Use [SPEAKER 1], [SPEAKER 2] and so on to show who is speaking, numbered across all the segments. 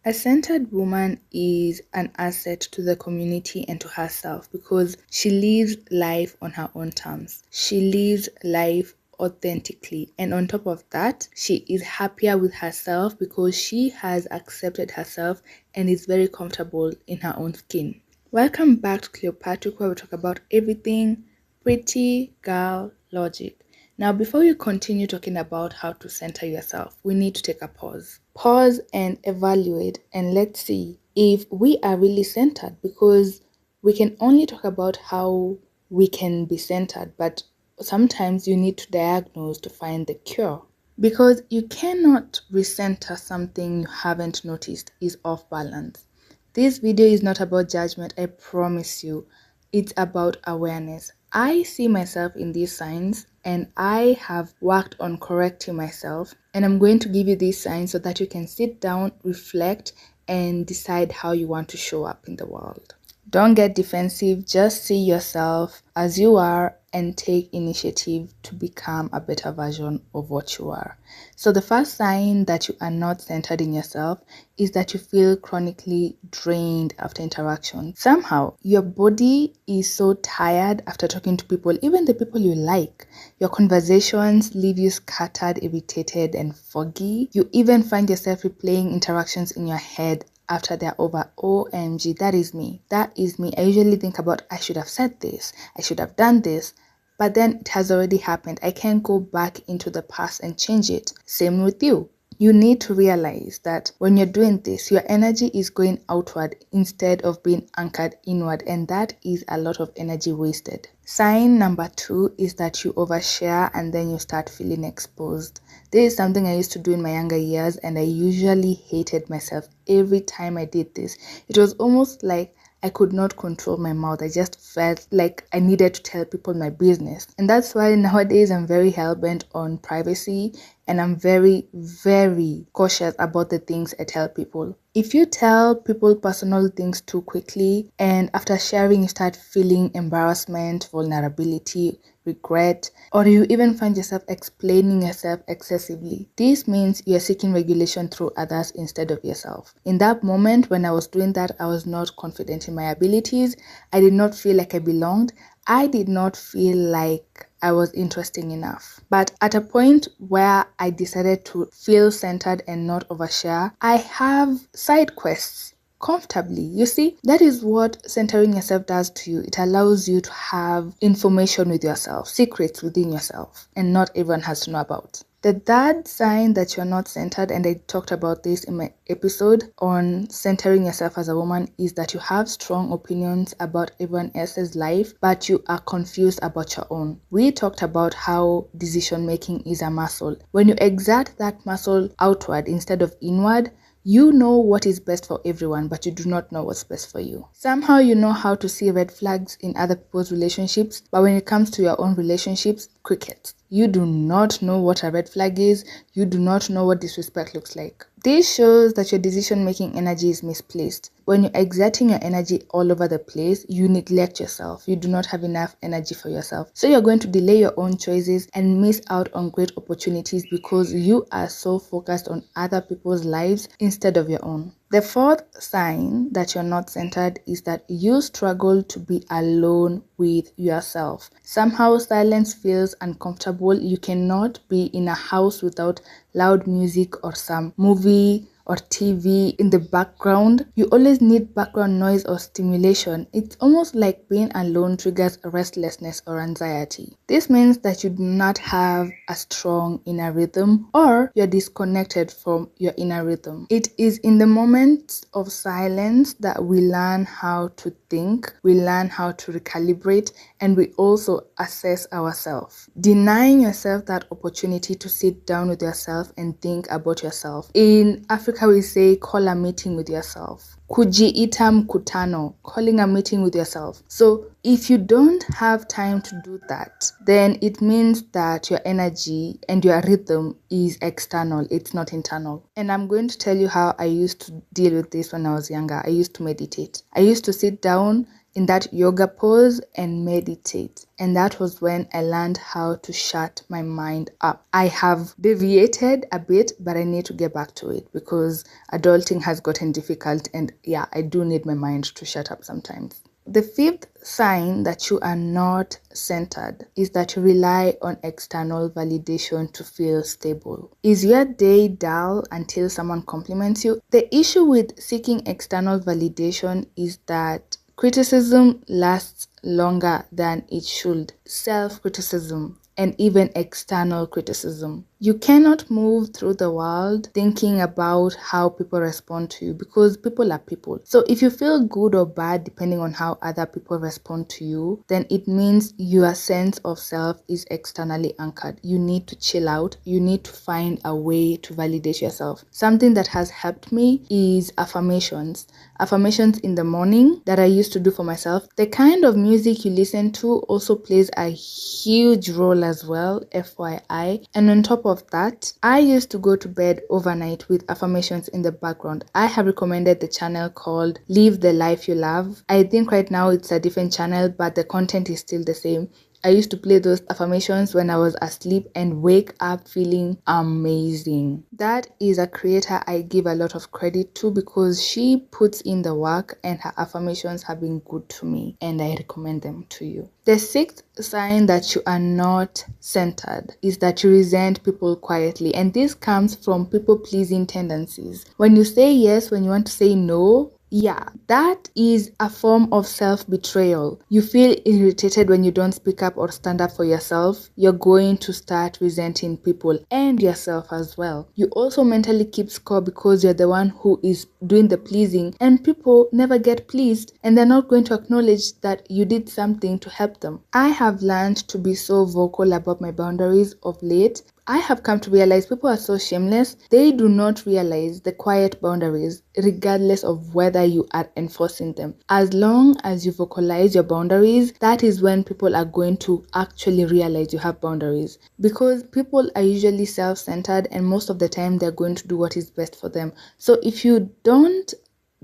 [SPEAKER 1] A centered woman is an asset to the community and to herself because she lives life on her own terms. She lives life authentically, and on top of that, she is happier with herself because she has accepted herself and is very comfortable in her own skin. Welcome back to Kleopatric, where we talk about everything pretty girl logic. Now, before you continue talking about how to center yourself, we need to take a pause. Pause and evaluate, and let's see if we are really centered, because we can only talk about how we can be centered, but sometimes you need to diagnose to find the cure. Because you cannot recenter something you haven't noticed is off balance. This video is not about judgment, I promise you. It's about awareness. I see myself in these signs and I have worked on correcting myself, and I'm going to give you these signs so that you can sit down, reflect, and decide how you want to show up in the world. Don't get defensive, just see yourself as you are and take initiative to become a better version of what you are. So the first sign that you are not centered in yourself is that you feel chronically drained after interaction. Somehow, your body is so tired after talking to people, even the people you like. Your conversations leave you scattered, irritated, and foggy. You even find yourself replaying interactions in your head after they're over. OMG, that is me. That is me. I usually think about, I should have said this, I should have done this, but then it has already happened. I can't go back into the past and change it. Same with you. You need to realize that when you're doing this, your energy is going outward instead of being anchored inward, and that is a lot of energy wasted. Sign number 2 is that you overshare and then you start feeling exposed. This is something I used to do in my younger years, and I usually hated myself every time I did this. It was almost like I could not control my mouth. I just felt like I needed to tell people my business. And that's why nowadays I'm very hell-bent on privacy, and I'm very, very cautious about the things I tell people. If you tell people personal things too quickly, and after sharing you start feeling embarrassment, vulnerability, regret, or you even find yourself explaining yourself excessively, this means you're seeking regulation through others instead of yourself. In that moment when I was doing that, I was not confident in my abilities. I did not feel like I belonged. I did not feel like I was interesting enough. But at a point where I decided to feel centered and not overshare, I have side quests comfortably. You see, that is what centering yourself does to you. It allows you to have information with yourself, secrets within yourself, and not everyone has to know about. The third sign that you're not centered, and I talked about this in my episode on centering yourself as a woman, is that you have strong opinions about everyone else's life, but you are confused about your own. We talked about how decision making is a muscle. When you exert that muscle outward instead of inward, you know what is best for everyone, but you do not know what's best for you. Somehow you know how to see red flags in other people's relationships, but when it comes to your own relationships, crickets. You do not know what a red flag is. You do not know what disrespect looks like. This shows that your decision-making energy is misplaced. When you're exerting your energy all over the place, you neglect yourself. You do not have enough energy for yourself. So you're going to delay your own choices and miss out on great opportunities because you are so focused on other people's lives instead of your own. The fourth sign that you're not centered is that you struggle to be alone with yourself. Somehow silence feels uncomfortable. You cannot be in a house without loud music or some movie or TV in the background. You always need background noise or stimulation. It's almost like being alone triggers restlessness or anxiety. This means that you do not have a strong inner rhythm, or you're disconnected from your inner rhythm. It is in the moments of silence that we learn how to think, we learn how to recalibrate, and we also assess ourselves. Denying yourself that opportunity to sit down with yourself and think about yourself. In Africa, we say call a meeting with yourself. Kujiita mkutano, calling a meeting with yourself. So if you don't have time to do that, then it means that your energy and your rhythm is external, it's not internal. And I'm going to tell you how I used to deal with this when I was younger. I used to meditate. I used to sit down in that yoga pose and meditate. And that was when I learned how to shut my mind up. I have deviated a bit, but I need to get back to it because adulting has gotten difficult, and yeah, I do need my mind to shut up sometimes. The fifth sign that you are not centered is that you rely on external validation to feel stable. Is your day dull until someone compliments you? The issue with seeking external validation is that criticism lasts longer than it should. Self-criticism and even external criticism. You cannot move through the world thinking about how people respond to you because people are people. So if you feel good or bad depending on how other people respond to you, then it means your sense of self is externally anchored. You need to chill out. You need to find a way to validate yourself. Something that has helped me is affirmations. Affirmations in the morning that I used to do for myself. The kind of music you listen to also plays a huge role as well, FYI. And on top of that, I used to go to bed overnight with affirmations in the background. I have recommended the channel called Live the Life You Love. I think right now it's a different channel, but the content is still the same. I used to play those affirmations when I was asleep and wake up feeling amazing. That is a creator I give a lot of credit to because she puts in the work and her affirmations have been good to me, and I recommend them to you. The sixth sign that you are not centered is that you resent people quietly, and this comes from people-pleasing tendencies. When you say yes when you want to say no, yeah, that is a form of self-betrayal. You feel irritated when you don't speak up or stand up for yourself. You're going to start resenting people and yourself as well. You also mentally keep score because you're the one who is doing the pleasing, and people never get pleased and they're not going to acknowledge that you did something to help them. I have learned to be so vocal about my boundaries of late. I have come to realize people are so shameless. They do not realize the quiet boundaries, regardless of whether you are enforcing them. As long as you vocalize your boundaries, that is when people are going to actually realize you have boundaries. Because people are usually self-centered, and most of the time they're going to do what is best for them. So if you don't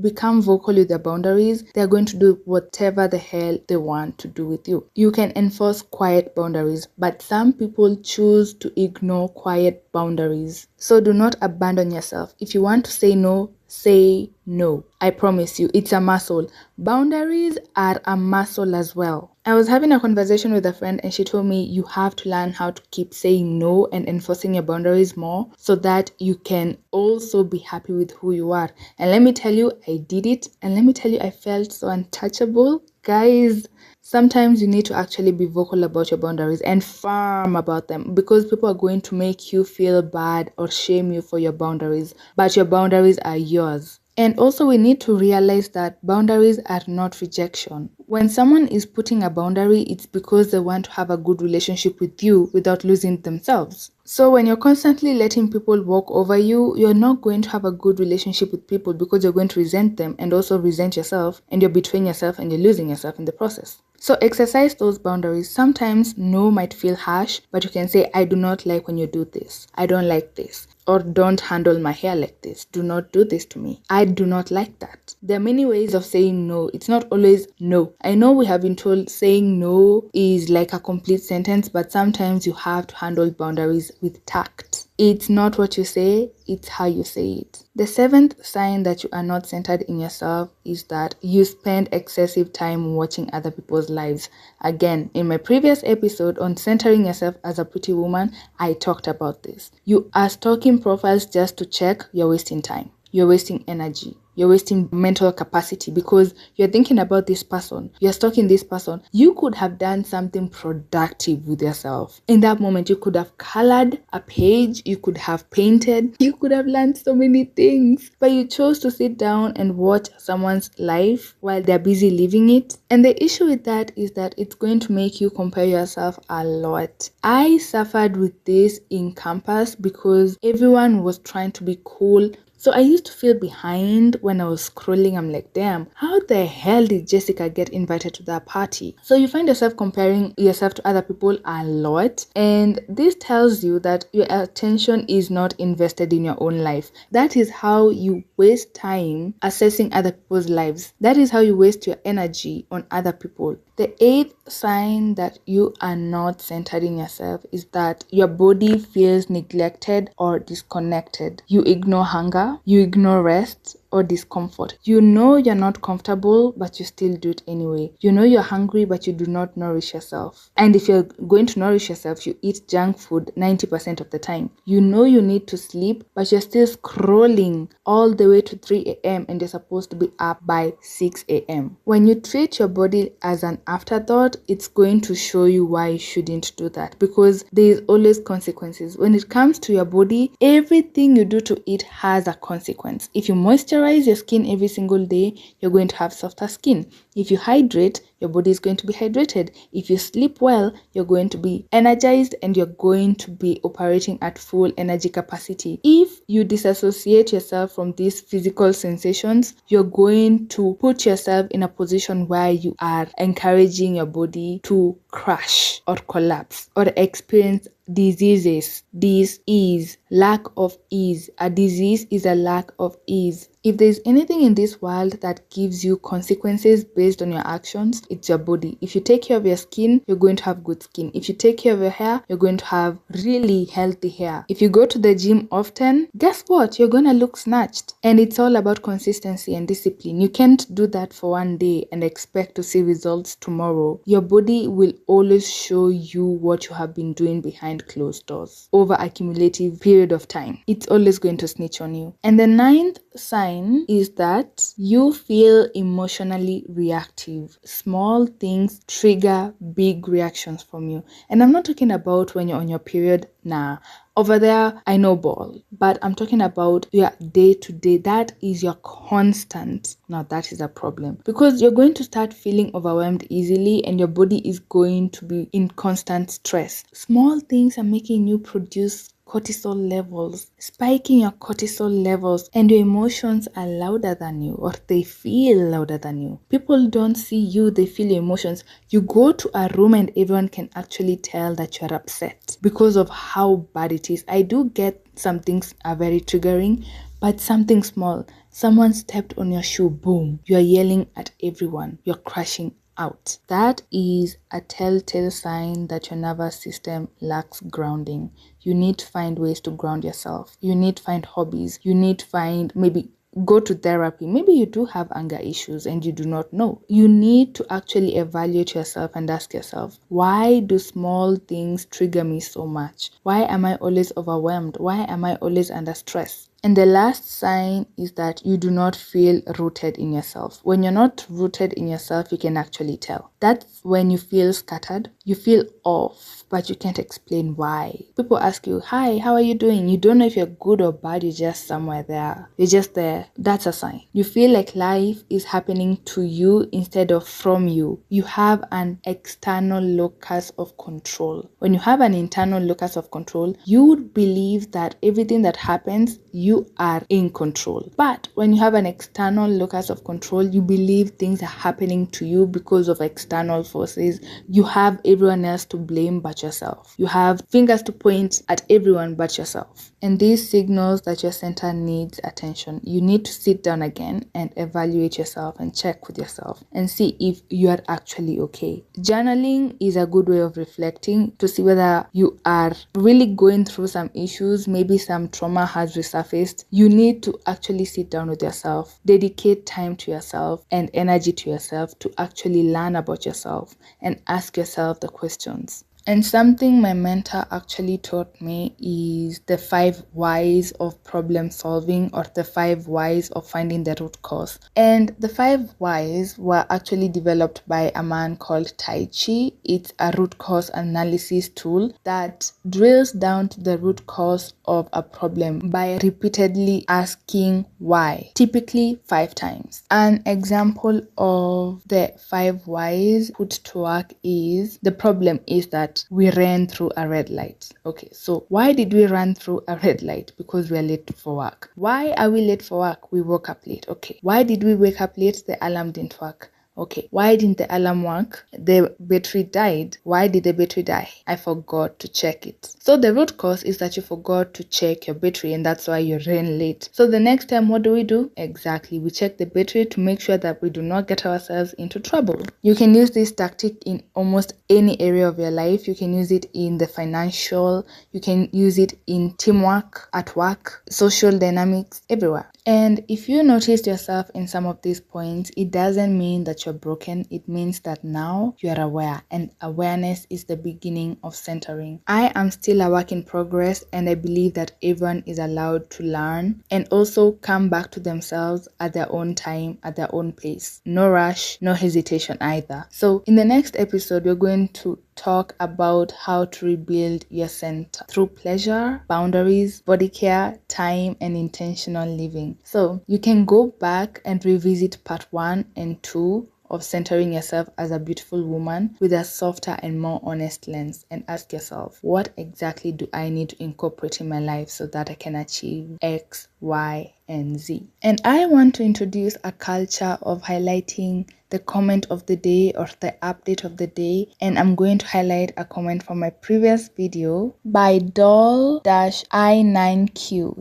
[SPEAKER 1] become vocal with their boundaries, they're going to do whatever the hell they want to do with you. You can enforce quiet boundaries, but some people choose to ignore quiet boundaries. So do not abandon yourself. If you want to say no, say no. I promise you, it's a muscle. Boundaries are a muscle as well. I was having a conversation with a friend and she told me you have to learn how to keep saying no and enforcing your boundaries more so that you can also be happy with who you are. And let me tell you, I did it. And let me tell you, I felt so untouchable. Guys, sometimes you need to actually be vocal about your boundaries and firm about them because people are going to make you feel bad or shame you for your boundaries. But your boundaries are yours. And also we need to realize that boundaries are not rejection. When someone is putting a boundary, it's because they want to have a good relationship with you without losing themselves. So when you're constantly letting people walk over you, you're not going to have a good relationship with people because you're going to resent them and also resent yourself, and you're betraying yourself and you're losing yourself in the process. So exercise those boundaries. Sometimes no might feel harsh, but you can say, I do not like when you do this. I don't like this. Or don't handle my hair like this. Do not do this to me. I do not like that. There are many ways of saying no. It's not always no. I know we have been told saying no is like a complete sentence, but sometimes you have to handle boundaries with tact. It's not what you say, it's how you say it. The seventh sign that you are not centered in yourself is that you spend excessive time watching other people's lives. Again, in my previous episode on centering yourself as a pretty woman, I talked about this. You are stalking profiles just to check. You're wasting time. You're wasting energy. You're wasting mental capacity because you're thinking about this person. You're stalking this person. You could have done something productive with yourself. In that moment, you could have colored a page. You could have painted. You could have learned so many things. But you chose to sit down and watch someone's life while they're busy living it. And the issue with that is that it's going to make you compare yourself a lot. I suffered with this in campus because everyone was trying to be cool, So I used to feel behind when I was scrolling. I'm like, damn, how the hell did Jessica get invited to that party? So you find yourself comparing yourself to other people a lot, and this tells you that your attention is not invested in your own life. That is how you waste time assessing other people's lives. That is how you waste your energy on other people. The eighth sign that you are not centered in yourself is that your body feels neglected or disconnected. You ignore hunger, you ignore rest or discomfort. You know you're not comfortable, but you still do it anyway. You know you're hungry, but you do not nourish yourself. And if you're going to nourish yourself, you eat junk food 90% of the time. You know you need to sleep, but you're still scrolling all the way to 3 a.m. and you're supposed to be up by 6 a.m. When you treat your body as an afterthought, it's going to show you why you shouldn't do that, because there is always consequences. When it comes to your body, everything you do to it has a consequence. If you moisturize your skin every single day, you're going to have softer skin. If you hydrate, your body is going to be hydrated. If you sleep well, you're going to be energized and you're going to be operating at full energy capacity. If you disassociate yourself from these physical sensations, you're going to put yourself in a position where you are encouraging your body to crash or collapse or experience diseases. This is lack of ease. A disease is a lack of ease. If there's anything in this world that gives you consequences based on your actions, it's your body. If you take care of your skin, you're going to have good skin. If you take care of your hair, you're going to have really healthy hair. If you go to the gym often, guess what? You're going to look snatched. And it's all about consistency and discipline. You can't do that for one day and expect to see results tomorrow. Your body will always show you what you have been doing behind closed doors over a cumulative period of time. It's always going to snitch on you. And the ninth sign is that you feel emotionally reactive. Small things trigger big reactions from you. And I'm not talking about when you're on your period. Nah. Over there, I know ball, but I'm talking about your day to day. That is your constant. Now that is a problem, because you're going to start feeling overwhelmed easily and your body is going to be in constant stress. Small things are making you produce cortisol levels, spiking your cortisol levels, and your emotions are louder than you, or they feel louder than you. People don't see you, they feel your emotions. You go to a room and everyone can actually tell that you're upset because of how bad it is. I do get some things are very triggering, but something small, someone stepped on your shoe, boom, you're yelling at everyone, you're crashing out. That is a telltale sign that your nervous system lacks grounding. You need to find ways to ground yourself. You need to find hobbies. You need to find, maybe go to therapy. Maybe you do have anger issues and you do not know. You need to actually evaluate yourself and ask yourself, why do small things trigger me so much? Why am I always overwhelmed? Why am I always under stress? And the last sign is that you do not feel rooted in yourself. When you're not rooted in yourself, you can actually tell. That's when you feel scattered, you feel off, but you can't explain why. People ask you, hi, how are you doing? You don't know if you're good or bad, you're just somewhere there. You're just there. That's a sign. You feel like life is happening to you instead of from you. You have an external locus of control. When you have an internal locus of control, you would believe that everything that happens, you are in control. But when you have an external locus of control, you believe things are happening to you because of external forces. You have everyone else to blame but yourself. You have fingers to point at everyone but yourself. And this signals that your center needs attention. You need to sit down again and evaluate yourself and check with yourself and see if you are actually okay. Journaling is a good way of reflecting to see whether you are really going through some issues. Maybe some trauma has resurfaced. You need to actually sit down with yourself, dedicate time to yourself and energy to yourself to actually learn about yourself and ask yourself the questions. And something my mentor actually taught me is the 5 whys of problem solving, or the 5 whys of finding the root cause. And the 5 whys were actually developed by a man called Tai Chi. It's a root cause analysis tool that drills down to the root cause of a problem by repeatedly asking why, typically 5 times. An example of the 5 whys put to work is, the problem is that that we ran through a red light. Okay, so why did we run through a red light? Because we are late for work. Why are we late for work? We woke up late. Okay, why did we wake up late? The alarm didn't work. Okay, why didn't the alarm work? The battery died. Why did the battery die? I forgot to check it. So the root cause is that you forgot to check your battery, and that's why you ran late. So the next time, what do? Exactly, we check the battery to make sure that we do not get ourselves into trouble. You can use this tactic in almost any area of your life. You can use it in the financial, you can use it in teamwork, at work, social dynamics, everywhere. And if you noticed yourself in some of these points, it doesn't mean that you're broken. It means that now you are aware, and awareness is the beginning of centering. I am still a work in progress, and I believe that everyone is allowed to learn and also come back to themselves at their own time, at their own pace. No rush, no hesitation either. So in the next episode, we're going to talk about how to rebuild your center through pleasure, boundaries, body care, time, and intentional living. So you can go back and revisit part 1 and 2 of centering yourself as a beautiful woman with a softer and more honest lens, and ask yourself, what exactly do I need to incorporate in my life so that I can achieve X, Y, and Z? And I want to introduce a culture of highlighting the comment of the day or the update of the day, and I'm going to highlight a comment from my previous video by doll-i9q.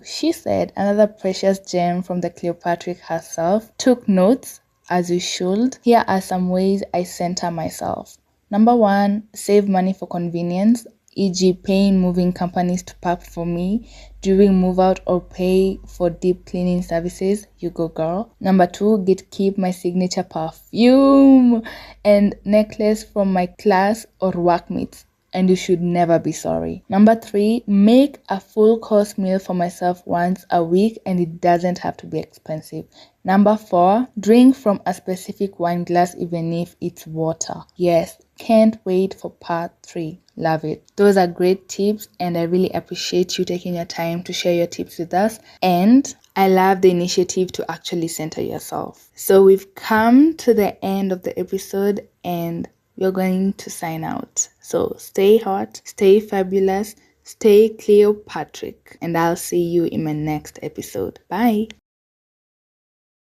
[SPEAKER 1] She said, another precious gem from the Kleopatric herself. Took notes, as you should. Here are some ways I center myself. Number 1, save money for convenience, e.g. paying moving companies to pack for me during move out or pay for deep cleaning services. You go, girl. Number 2, keep my signature perfume and necklace from my class or workmates, and you should never be sorry. Number 3, make a full course meal for myself once a week, and it doesn't have to be expensive. Number 4, drink from a specific wine glass even if it's water. Yes, can't wait for part 3. Love it. Those are great tips, and I really appreciate you taking your time to share your tips with us. And I love the initiative to actually center yourself. So we've come to the end of the episode, and we're going to sign out. So stay hot, stay fabulous, stay Kleopatric, and I'll see you in my next episode. Bye.